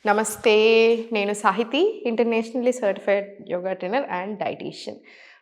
నమస్తే. నేను Sahithi, internationally certified yoga trainer and dietitian.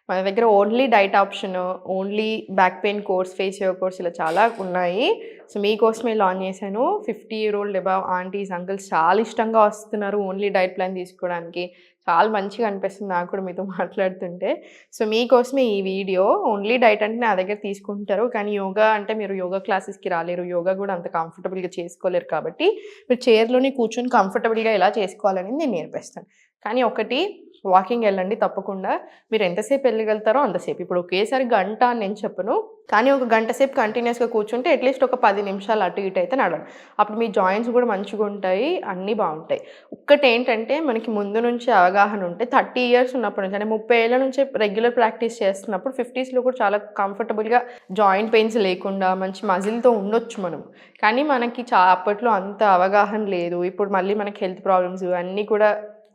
మన దగ్గర only diet option, only back pain course, face yoga course ఇలా చాలా ఉన్నాయి. సో, మీకోసమే లాంచ్ చేశాను. 50 year old above aunties, uncles చాలా ఇష్టంగా వస్తున్నారు ఓన్లీ డైట్ ప్లాన్ తీసుకోవడానికి. చాలా మంచిగా అనిపిస్తుంది నాకు కూడా మీతో మాట్లాడుతుంటే. సో, మీకోసమే ఈ వీడియో. ఓన్లీ డైట్ అంటే నా దగ్గర తీసుకుంటారు. కానీ యోగా అంటే మీరు యోగా క్లాసెస్‌కి రాలేరు. యోగా కూడా అంత కంఫర్టబుల్‌గా చేసుకోలేరు కాబట్టి మీరు చైర్‌లోనే కూర్చొని కంఫర్టబుల్‌గా ఎలా చేసుకోవాలనేది నేను నేర్పిస్తాను. కానీ ఒకటి వాకింగ్ ఎళ్ళండి తప్పకుండా. మీరు ఎంతసేపు వెళ్ళగలుగుతారో అంతసేపు. ఇప్పుడు ఒకేసారి గంట అని నేను చెప్పను. కానీ ఒక గంట సేపు కంటిన్యూయస్‌గా కూర్చుంటే అట్‌లీస్ట్ ఒక 10 నిమిషాలు అటు ఇటు అయితే నడవండి. అప్పుడు మీ జాయింట్స్ కూడా మంచిగుంటాయి. అన్నీ బావుంటాయి. ఒక్కటేంటంటే మనకి ముందు నుంచి అవగాహన ఉంటే 30 ఇయర్స్ ఉన్నప్పటి నుంచి అంటే 30 ఏళ్ల నుంచే రెగ్యులర్ ప్రాక్టీస్ చేస్తున్నప్పుడు 50స్‌లో కూడా చాలా కంఫర్టబుల్‌గా జాయింట్ పెయిన్స్ లేకుండా మంచి మజిల్‌తో ఉండొచ్చు మనం. కానీ మనకి అప్పట్లో అంత అవగాహన లేదు. ఇప్పుడు మళ్ళీ మనకి హెల్త్ ప్రాబ్లమ్స్ అన్నీ కూడా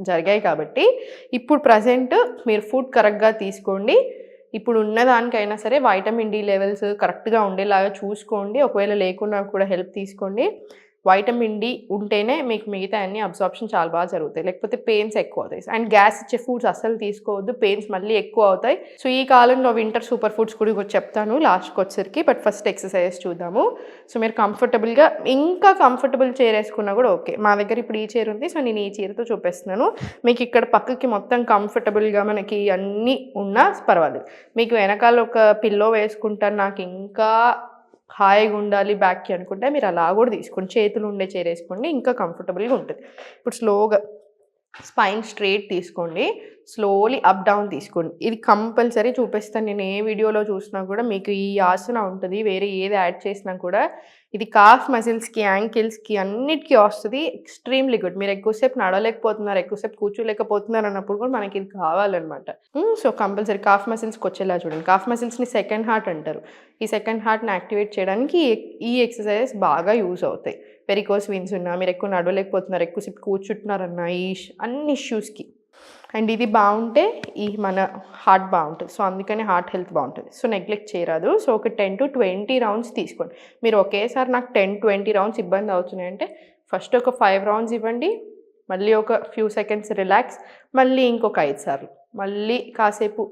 జరిగాయి కాబట్టి ఇప్పుడు ప్రెజెంట్ మీరు ఫుడ్ కరెక్ట్‌గా తీసుకోండి. ఇప్పుడు ఉన్నదానికైనా సరే వైటమిన్ డి లెవెల్స్ కరెక్ట్‌గా ఉండేలాగా చూసుకోండి. ఒకవేళ లేకున్నా కూడా హెల్ప్ తీసుకోండి. వైటమిన్ డి ఉంటేనే మీకు మిగతా అన్ని అబ్సార్ప్షన్ చాలా బాగా జరుగుతాయి. లేకపోతే పెయిన్స్ ఎక్కువ అవుతాయి. అండ్ గ్యాస్ ఇచ్చే ఫుడ్స్ అస్సలు తీసుకోవద్దు. పెయిన్స్ మళ్ళీ ఎక్కువ అవుతాయి. సో, ఈ కాలంలో వింటర్ సూపర్ ఫుడ్స్ కూడా చెప్తాను లాస్ట్‌కొచ్చేసరికి. బట్ ఫస్ట్ ఎక్సర్‌సైజెస్ చూద్దాము. సో, మీరు కంఫర్టబుల్‌గా ఇంకా కంఫర్టబుల్ చైర్ ఏసుకున్నా కూడా ఓకే. మా దగ్గర ఇప్పుడు ఈ చైర్ ఉంది. సో, నేను ఈ చైర్‌తో చూపిస్తున్నాను. మీకు ఇక్కడ పక్కకి మొత్తం కంఫర్టబుల్‌గా మనకి అన్నీ ఉన్నా పర్వాలేదు. మీకు వెనకాల ఒక పిల్లో వేసుకుంటాను నాకు ఇంకా హాయిగా ఉండాలి బ్యాక్‌కి అనుకుంటే మీరు అలా కూడా తీసుకోండి. చేతులు ఉండే చైర్ ఏసుకోండి. ఇంకా కంఫర్టబుల్‌గా ఉంటది. ఇప్పుడు స్లోగా స్పైన్ స్ట్రెయిట్ తీసుకోండి. స్లోలీ అప్ డౌన్ తీసుకోండి. ఇది కంపల్సరీ చూపిస్తాను. నేను ఏ వీడియోలో చూసినా కూడా మీకు ఈ ఆసన ఉంటది. వేరే ఏది యాడ్ చేసినా కూడా ఇది కాఫ్ మజిల్స్‌కి, యాంకిల్స్‌కి అన్నిటికి వస్తది. Extremely good. మీరు ఎక్కువసేపు నడవలేకపోతున్నారు, ఎక్కువసేపు కూర్చోలేకపోతున్నారు అన్నప్పుడు కూడా మనకి ఇది కావాలన్నమాట. సో, కంపల్సరీ కాఫ్ మజిల్స్‌కి వచ్చేలా చూడండి. కాఫ్ మజిల్స్‌ని సెకండ్ హార్ట్ అంటారు. ఈ సెకండ్ హార్ట్‌ని యాక్టివేట్ చేయడానికి ఈ ఎక్సర్‌సైజెస్ బాగా యూజ్ అవుతాయి. వెరికోస్ వెయిన్స్ ఉన్నా, మీరు ఎక్కువ నడవలేకపోతున్నారు, ఎక్కువసేపు కూర్చుంటున్నారన్న అన్ని ఇష్యూస్‌కి. అండ్ ఇది బావుంటే మన హార్ట్ బావుంటది. సో, అందుకని హార్ట్ హెల్త్ బావుంటది. సో, నెగ్లెక్ట్ చేయరాదు. సో, ఒక 10-20 రౌండ్స్ తీసుకోండి. మీరు ఒకేసారి నాకు 10-20 రౌండ్స్ ఇబ్బంది అవుతున్నాయంటే ఫస్ట్ ఒక 5 రౌండ్స్ ఇవ్వండి. మళ్ళీ ఒక ఫ్యూ సెకండ్స్ రిలాక్స్. మళ్ళీ ఇంకొక 5 సార్లు. మళ్ళీ కాసేపు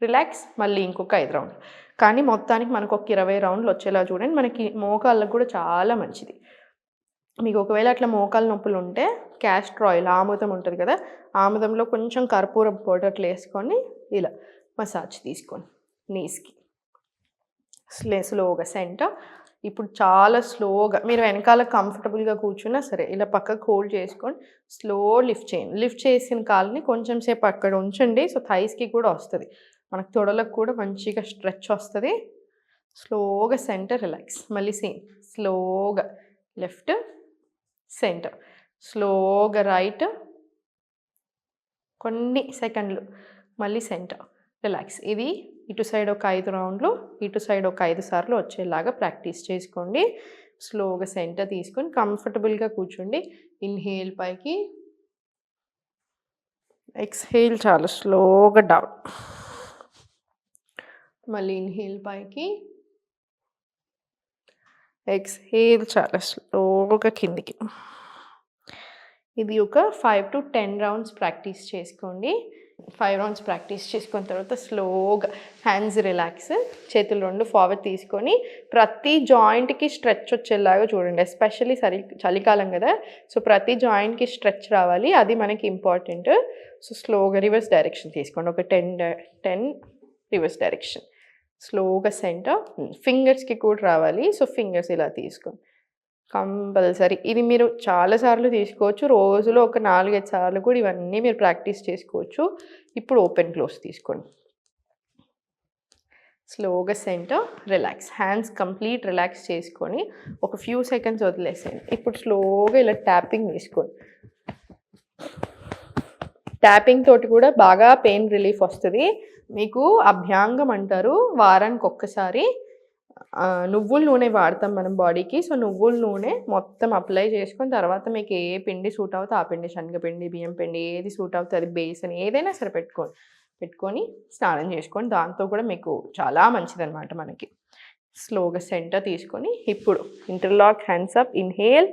రిలాక్స్. మళ్ళీ ఇంకొక 5 రౌండ్లు. కానీ మొత్తానికి మనకొక 20 రౌండ్లు వచ్చేలా చూడండి. మనకి మోకాళ్ళకి కూడా చాలా మంచిది. మీకు ఒకవేళ అట్లా మోకాళ్ళ నొప్పులుంటే క్యాస్టర్ ఆయిల్ ఆముదం ఉంటది కదా! ఆముదంలో కొంచెం కర్పూరం పౌడర్ అట్లా ఏసుకొని ఇలా మసాజ్ తీసుకోండి నీస్‌కి. స్లోగా సెంటర్. ఇప్పుడు చాలా స్లోగా మీరు వెనకాల కంఫర్టబుల్‌గా కూర్చున్నా సరే ఇలా పక్కకు హోల్డ్ చేసుకొని స్లో లిఫ్ట్ చేయండి. లిఫ్ట్ చేసిన కాలుని కొంచెం సేపు అక్కడ ఉంచండి. సో, థైస్‌కి కూడా వస్తది. మనకు తొడలకు కూడా మంచిగా స్ట్రెచ్ వస్తది. స్లోగా సెంటర్ రిలాక్స్. మళ్ళీ సేమ్ స్లోగా లెఫ్ట్, సెంటర్. స్లోగా రైట్. కొన్ని సెకండ్లు. మళ్ళీ సెంటర్. రిలాక్స్. ఇది ఇటు సైడ్ ఒక 5 రౌండ్లు, ఇటు సైడ్ ఒక 5 సార్లు వచ్చేలాగా ప్రాక్టీస్ చేసుకోండి. స్లోగా సెంటర్ తీసుకొని కంఫర్టబుల్‌గా కూర్చోండి. ఇన్‌హేల్ పైకి. ఎక్స్‌హేల్ చాలా స్లోగా డౌన్. మళ్ళీ ఇన్‌హేల్ పైకి. ఎక్స్‌హేల్ చాలా స్లోగా కిందికి. ఇది ఒక 5-10 రౌండ్స్ ప్రాక్టీస్ చేసుకోండి. 5 రౌండ్స్ ప్రాక్టీస్ చేసుకున్న తర్వాత స్లోగా హ్యాండ్స్ రిలాక్స్. చేతులు 2 ఫార్వర్డ్ తీసుకొని ప్రతి జాయింట్‌కి స్ట్రెచ్ వచ్చేలాగా చూడండి. ఎస్పెషల్లీ చలికాలం కదా! సో, ప్రతి జాయింట్‌కి స్ట్రెచ్ రావాలి. అది మనకి ఇంపార్టెంట్. సో, స్లోగా రివర్స్ డైరెక్షన్ తీసుకోండి. ఒక 10 రివర్స్ డైరెక్షన్. స్లోగా సెంటర్. ఫింగర్స్‌కి కూడా రావాలి. సో, ఫింగర్స్ ఇలా తీసుకోండి. కంపల్సరీ. ఇది మీరు చాలా సార్లు తీసుకోవచ్చు. రోజులో ఒక 4, 5 సార్లు కూడా ఇవన్నీ మీరు ప్రాక్టీస్ చేసుకోవచ్చు. ఇప్పుడు ఓపెన్ క్లోజ్ తీసుకోండి. స్లోగా centre, relax. Hands complete relax చేసుకొని ఒక ఫ్యూ సెకండ్స్ వదిలేసేయండి. ఇప్పుడు స్లోగా ఇలా ట్యాపింగ్ తీసుకోండి. ట్యాపింగ్ తోటి కూడా బాగా పెయిన్ రిలీఫ్ వస్తది. మీకు అభ్యాంగం అంటారు. వారానికి ఒక్కసారి నువ్వుల నూనె వాడతాం మనం బాడీకి. సో, నువ్వుల నూనె మొత్తం అప్లై చేసుకొని తర్వాత మీకు ఏ పిండి సూట్ అవుతే ఆ పిండి, శనగపిండి, బియ్యం పిండి ఏది సూట్ అవుతే అది బేసన్ ఏదైనా సరే పెట్టుకొని స్నానం చేసుకోండి. దాంతో కూడా మీకు చాలా మంచిదనమాట మనకి. స్లోగా సెంటర్ తీసుకొని ఇప్పుడు ఇంటర్లాక్ హ్యాండ్స్ అప్. ఇన్‌హేల్.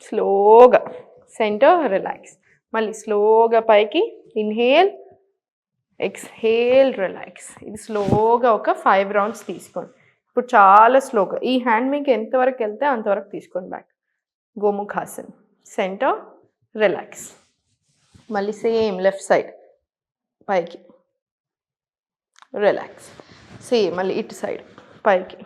స్లోగా సెంటర్, రిలాక్స్. మళ్ళీ స్లోగా పైకి, ఇన్హేల్, ఎక్స్హేల్, రిలాక్స్. ఇది స్లోగా ఒక 5 రౌండ్స్ తీసుకోండి. ఇప్పుడు చాలా స్లోగా ఈ హ్యాండ్ మీకు ఎంతవరకు వెళ్తే అంతవరకు తీసుకోండి బ్యాక్. Gomukhasan, centre, relax. మళ్ళీ సేమ్ లెఫ్ట్ సైడ్ పైకి, రిలాక్స్. సేమ్ మళ్ళీ ఇటు సైడ్ పైకి,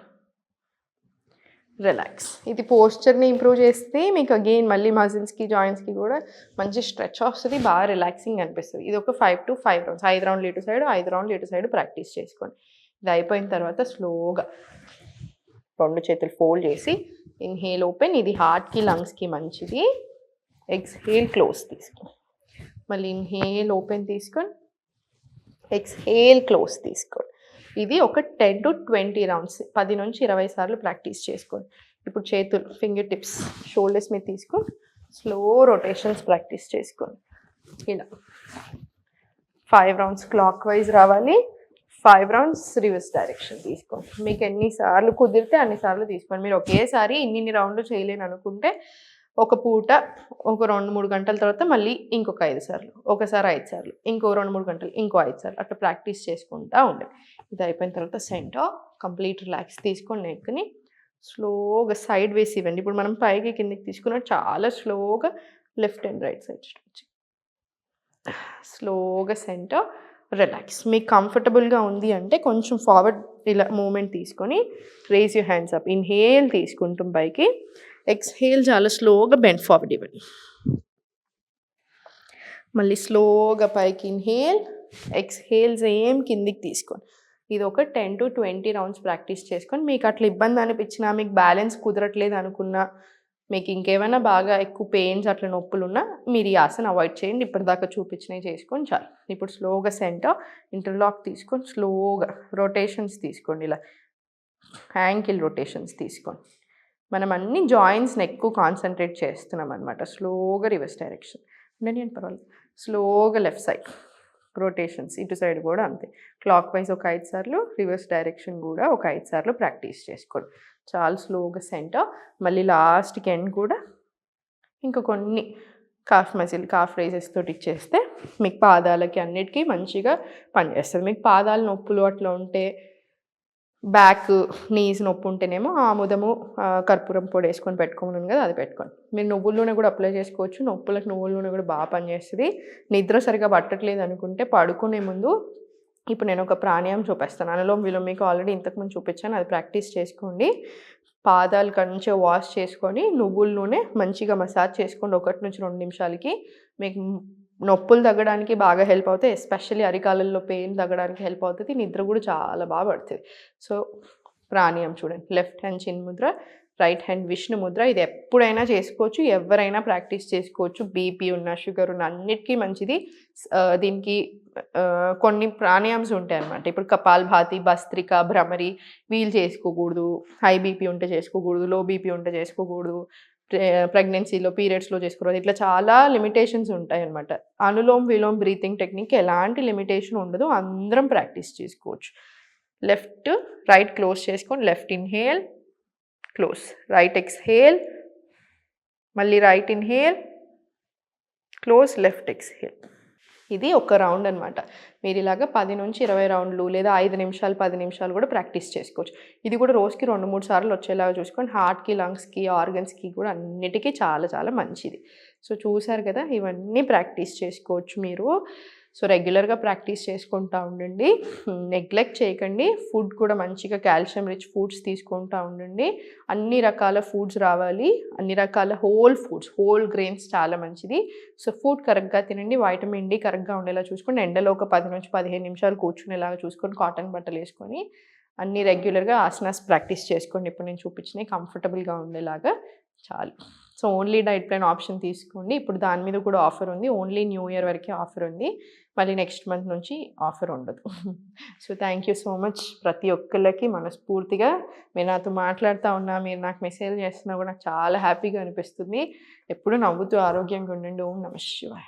రిలాక్స్. ఇది పోస్చర్ని ఇంప్రూవ్ చేస్తే మీకు అగైన్ మళ్ళీ మజిల్స్కి జాయింట్స్కి కూడా మంచి స్ట్రెచ్ వస్తుంది, బాగా రిలాక్సింగ్ అనిపిస్తుంది. ఇది ఒక 5 to 5 రౌండ్స్, 5 రౌండ్లు ఇటు సైడ్, 5 రౌండ్లు ఇటు సైడ్ ప్రాక్టీస్ చేసుకోండి. ఇది అయిపోయిన తర్వాత స్లోగా 2 చేతులు ఫోల్డ్ చేసి ఇన్హేల్ ఓపెన్. ఇది హార్ట్కి లంగ్స్కి మంచిది. ఎక్స్హేల్ క్లోజ్ తీసుకోండి. మళ్ళీ ఇన్హేల్ ఓపెన్ తీసుకొని ఎక్స్హేల్ క్లోజ్ తీసుకోండి. ఇది ఒక 10 to 20 రౌండ్స్, 10 నుంచి 20 సార్లు ప్రాక్టీస్ చేసుకోండి. ఇప్పుడు చేతులు ఫింగర్ టిప్స్ షోల్డర్స్ మీద తీసుకొని స్లో రొటేషన్స్ ప్రాక్టీస్ చేసుకోండి. ఇలా 5 రౌండ్స్ క్లాక్ వైజ్ రావాలి, 5 రౌండ్స్ రివర్స్ డైరెక్షన్ తీసుకోండి. మీకు ఎన్నిసార్లు కుదిరితే అన్నిసార్లు తీసుకోండి. మీరు ఒకేసారి ఇన్ని రౌండ్లు చేయలేను అనుకుంటే ఒక పూట ఒక 2-3 గంటల తర్వాత మళ్ళీ ఇంకొక 5 సార్లు, ఒకసారి 5 సార్లు, ఇంకో 2-3 గంటలు ఇంకో 5 సార్లు అట్లా ప్రాక్టీస్ చేసుకుంటూ ఉండండి. ఇది అయిపోయిన తర్వాత సెంటర్ కంప్లీట్ రిలాక్స్ తీసుకొని నెక్ని స్లోగా సైడ్ వేసి ఇవ్వండి. ఇప్పుడు మనం పైకి కిందకి తీసుకున్నట్టు చాలా స్లోగా left and right side stretch. స్లోగా సెంటర్, రిలాక్స్. మీకు కంఫర్టబుల్గా ఉంది అంటే కొంచెం ఫార్వర్డ్ ఇలా మూమెంట్ తీసుకొని raise your hands up. Inhale తీసుకుంటాం పైకి, ఎక్స్హేల్ చాలా స్లోగా బెండ్ ఫార్వర్డ్ ఇవ్వండి. మళ్ళీ స్లోగా పైకి ఇన్హేల్, ఎక్స్హేల్ సేమ్ కిందికి తీసుకోండి. ఇది ఒక 10 to 20 రౌండ్స్ ప్రాక్టీస్ చేసుకొని మీకు అట్లా ఇబ్బంది అనిపించినా, మీకు బ్యాలెన్స్ కుదరట్లేదు అనుకున్నా, మీకు ఇంకేమైనా బాగా ఎక్కువ పెయిన్స్ అట్లా నొప్పులు ఉన్నా మీరు ఈ ఆసన అవాయిడ్ చేయండి. ఇప్పటిదాకా చూపించినవి చేసుకొని చాలు. ఇప్పుడు స్లోగా సెంటర్ ఇంటర్లాక్ తీసుకొని స్లోగా రొటేషన్స్ తీసుకోండి. ఇలా యాంకిల్ రొటేషన్స్ తీసుకోండి. మనం అన్ని జాయింట్స్ని ఎక్కువ కాన్సన్ట్రేట్ చేస్తున్నాం అనమాట. స్లోగా రివర్స్ డైరెక్షన్ అంటే నేను పర్వాలేదు. స్లోగా లెఫ్ట్ సైడ్ రొటేషన్స్, ఇటు సైడ్ కూడా అంతే. క్లాక్ వైజ్ ఒక 5 సార్లు, రివర్స్ డైరెక్షన్ కూడా ఒక 5 సార్లు ప్రాక్టీస్ చేసుకోండి. చాలా స్లోగా సెంటర్. మళ్ళీ లాస్ట్కి ఎండ్ కూడా ఇంకా కొన్ని కాఫ్ మజిల్, కాఫ్ రైజెస్ తోటి ఇచ్చేస్తే మీకు పాదాలకి అన్నిటికీ మంచిగా పనిచేస్తుంది. మీకు పాదాలు నొప్పులు అట్లా ఉంటే, బ్యాక్ నీస్ నొప్పి ఉంటేనేమో ఆముదము కర్పూరం పొడి వేసుకొని పెట్టుకున్నాను కదా, అది పెట్టుకోండి. మీరు నువ్వుల నూనె కూడా అప్లై చేసుకోవచ్చు. నొప్పులకు నువ్వుల నూనె కూడా బాగా పనిచేస్తుంది. నిద్ర సరిగా పట్టట్లేదు అనుకుంటే పడుకునే ముందు ఇప్పుడు నేను ఒక ప్రాణాయామం చూపిస్తాను. అనులోమ విలోమ మీకు ఆల్రెడీ ఇంతకుముందు చూపించాను, అది ప్రాక్టీస్ చేసుకోండి. పాదాలు మంచిగా వాష్ చేసుకొని నువ్వుల నూనె మంచిగా మసాజ్ చేసుకోండి 1 నుంచి 2 నిమిషాలకి. మీకు నొప్పులు తగ్గడానికి బాగా హెల్ప్ అవుతాయి. ఎస్పెషల్లీ అరికాళ్ళల్లో పెయిన్ తగ్గడానికి హెల్ప్ అవుతుంది. నిద్ర కూడా చాలా బాగా పడుతుంది. సో ప్రాణాయామం చూడండి. లెఫ్ట్ హ్యాండ్ చిన్ ముద్ర, రైట్ హ్యాండ్ విష్ణు ముద్ర. ఇది ఎప్పుడైనా చేసుకోవచ్చు, ఎవరైనా ప్రాక్టీస్ చేసుకోవచ్చు. బీపీ ఉన్న, షుగర్ ఉన్న అన్నిటికీ మంచిది. దీనికి కొన్ని ప్రాణాయామ్స్ ఉంటాయి అన్నమాట. ఇప్పుడు కపాల్భాతి, భస్త్రిక, భ్రమరి వీళ్ళు చేసుకోకూడదు. హై బీపీ ఉంటే చేసుకోకూడదు, లో బీపీ ఉంటే చేసుకోకూడదు, ప్రెగ్నెన్సీలో పీరియడ్స్లో చేసుకోకూడదు. ఇట్లా చాలా లిమిటేషన్స్ ఉంటాయి అన్నమాట. అనులోమ్ విలోమ్ బ్రీతింగ్ టెక్నిక్ ఎలాంటి లిమిటేషన్ ఉండదు, అందరం ప్రాక్టీస్ చేసుకోవచ్చు. లెఫ్ట్ రైట్ క్లోజ్ చేసుకొని left inhale, close, right exhale, మళ్ళీ right inhale, close, left exhale. ఇది ఒక రౌండ్ అనమాట. మీరు ఇలాగ 10 నుంచి 20 రౌండ్లు లేదా 5 నిమిషాలు 10 నిమిషాలు కూడా ప్రాక్టీస్ చేసుకోవచ్చు. ఇది కూడా రోజుకి 2-3 సార్లు వచ్చేలాగా చూసుకొని హార్ట్కి, లంగ్స్కి, ఆర్గన్స్కి కూడా అన్నిటికీ చాలా చాలా మంచిది. సో చూసారు కదా, ఇవన్నీ ప్రాక్టీస్ చేసుకోవచ్చు మీరు. సో రెగ్యులర్గా ప్రాక్టీస్ చేసుకుంటూ ఉండండి, నెగ్లెక్ట్ చేయకండి. ఫుడ్ కూడా మంచిగా కాల్షియం రిచ్ ఫుడ్స్ తీసుకుంటూ ఉండండి. అన్ని రకాల ఫుడ్స్ రావాలి, అన్ని రకాల హోల్ ఫుడ్స్, హోల్ గ్రెయిన్స్ చాలా మంచిది. సో ఫుడ్ కరెక్ట్గా తినండి, వైటమిన్ డి కరెక్ట్గా ఉండేలా చూసుకోండి. ఎండలో ఒక 10 నుంచి 15 నిమిషాలు కూర్చునేలాగా చూసుకొని కాటన్ బట్టలు వేసుకొని అన్ని రెగ్యులర్గా ఆసనాస్ ప్రాక్టీస్ చేసుకోండి. ఇప్పుడు నేను చూపించినవి కంఫర్టబుల్గా ఉండేలాగా చాలు. So only diet plan option తీసుకోండి. ఇప్పుడు దాని మీద కూడా ఆఫర్ ఉంది. ఓన్లీ న్యూ ఇయర్ వరకే ఆఫర్ ఉంది, మళ్ళీ నెక్స్ట్ మంత్ నుంచి ఆఫర్ ఉండదు. So thank you so much ప్రతి ఒక్కళ్ళకి మనస్ఫూర్తిగా. మీరు నాతో మాట్లాడుతూ ఉన్నా, మీరు నాకు మెసేజ్ చేస్తున్నా కూడా నాకు చాలా హ్యాపీగా అనిపిస్తుంది. ఎప్పుడు నవ్వుతూ ఆరోగ్యంగా ఉండండి. ఓం నమః శివాయ.